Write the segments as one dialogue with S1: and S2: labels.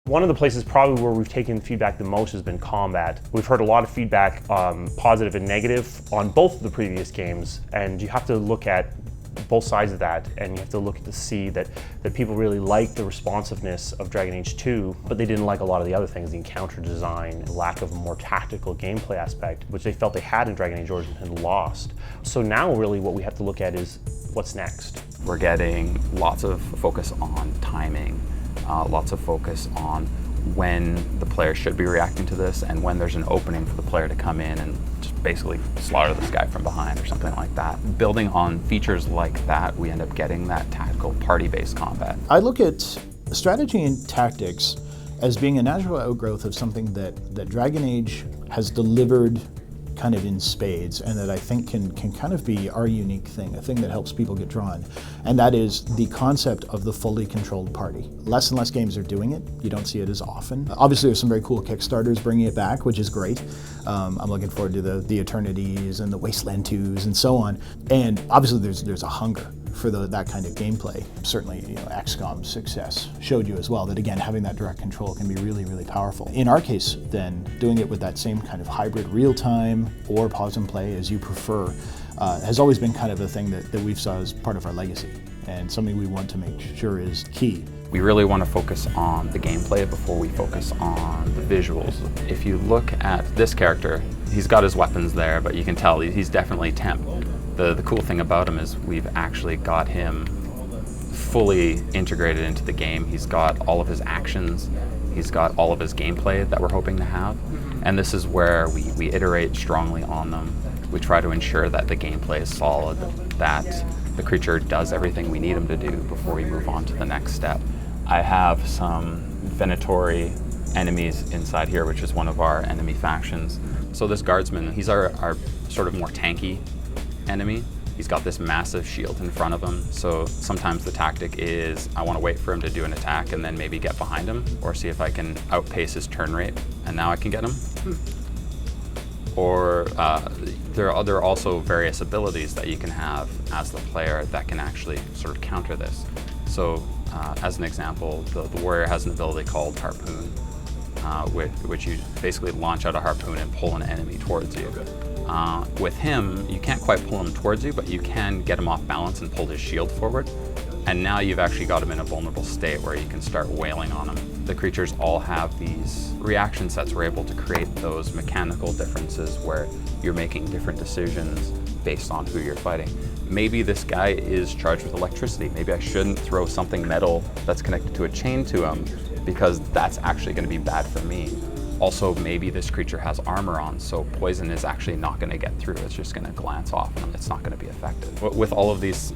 S1: One of the places probably where we've taken feedback the most has been combat. We've heard a lot of feedback, positive and negative, on both of the previous games, and you have to look at both sides of that, and you have to look to see that people really like the responsiveness of Dragon Age 2, but they didn't like a lot of the other things, the encounter design, lack of a more tactical gameplay aspect, which they felt they had in Dragon Age Origins and lost. So now really what we have to look at is what's next.
S2: We're getting lots of focus on timing, lots of focus on when the player should be reacting to this and when there's an opening for the player to come in and just basically slaughter this guy from behind or something like that. Building on features like that, we end up getting that tactical party-based combat.
S3: I look at strategy and tactics as being a natural outgrowth of something that Dragon Age has delivered kind of in spades, and that I think can kind of be our unique thing, a thing that helps people get drawn. And that is the concept of the fully controlled party. Less and less games are doing it. You don't see it as often. Obviously there's some very cool Kickstarters bringing it back, which is great. I'm looking forward to the Eternities and the Wasteland 2s and so on. And obviously there's a hunger for that kind of gameplay. Certainly, XCOM's success showed you as well that, again, having that direct control can be really, really powerful. In our case, then, doing it with that same kind of hybrid real-time or pause and play as you prefer has always been kind of a thing that we saw as part of our legacy, and something we want to make sure is key.
S2: We really want to focus on the gameplay before we focus on the visuals. If you look at this character, he's got his weapons there, but you can tell he's definitely temp. The cool thing about him is we've actually got him fully integrated into the game. He's got all of his actions, he's got all of his gameplay that we're hoping to have, and this is where we iterate strongly on them. We try to ensure that the gameplay is solid, that the creature does everything we need him to do before we move on to the next step. I have some Venatori enemies inside here, which is one of our enemy factions. So this guardsman, he's our sort of more tanky enemy. He's got this massive shield in front of him, so sometimes the tactic is I want to wait for him to do an attack and then maybe get behind him, or see if I can outpace his turn rate, and now I can get him. Or there are also various abilities that you can have as the player that can actually sort of counter this. So as an example, the warrior has an ability called Harpoon, which you basically launch out a harpoon and pull an enemy towards you. With him, you can't quite pull him towards you, but you can get him off balance and pull his shield forward. And now you've actually got him in a vulnerable state where you can start wailing on him. The creatures all have these reaction sets. We're able to create those mechanical differences where you're making different decisions based on who you're fighting. Maybe this guy is charged with electricity. Maybe I shouldn't throw something metal that's connected to a chain to him because that's actually going to be bad for me. Also, maybe this creature has armor on, so poison is actually not going to get through. It's just going to glance off and it's not going to be effective. With all of these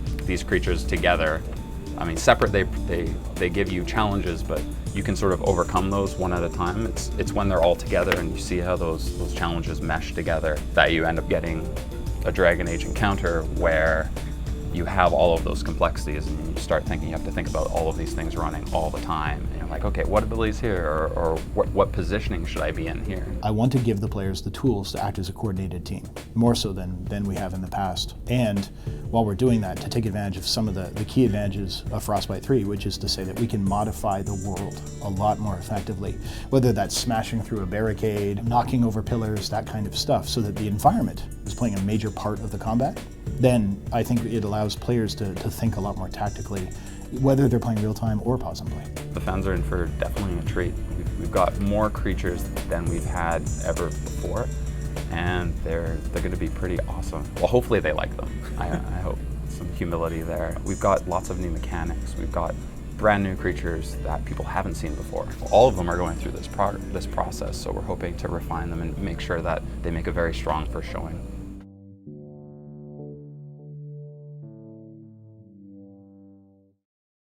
S2: creatures together, I mean, separate, they give you challenges, but you can sort of overcome those one at a time. It's when they're all together and you see how those challenges mesh together that you end up getting a Dragon Age encounter where you have all of those complexities and you start thinking you have to think about all of these things running all the time. And you're like, okay, what abilities here, or what positioning should I be in here?
S3: I want to give the players the tools to act as a coordinated team, more so than we have in the past. And while we're doing that, to take advantage of some of the key advantages of Frostbite 3, which is to say that we can modify the world a lot more effectively, whether that's smashing through a barricade, knocking over pillars, that kind of stuff, so that the environment is playing a major part of the combat. Then I think it allows players to think a lot more tactically, whether they're playing real time or pause and play.
S2: The fans are in for definitely a treat. We've got more creatures than we've had ever before, and they're going to be pretty awesome. Well, hopefully they like them. I hope. Some humility there. We've got lots of new mechanics. We've got brand new creatures that people haven't seen before. All of them are going through this process, so we're hoping to refine them and make sure that they make a very strong first showing.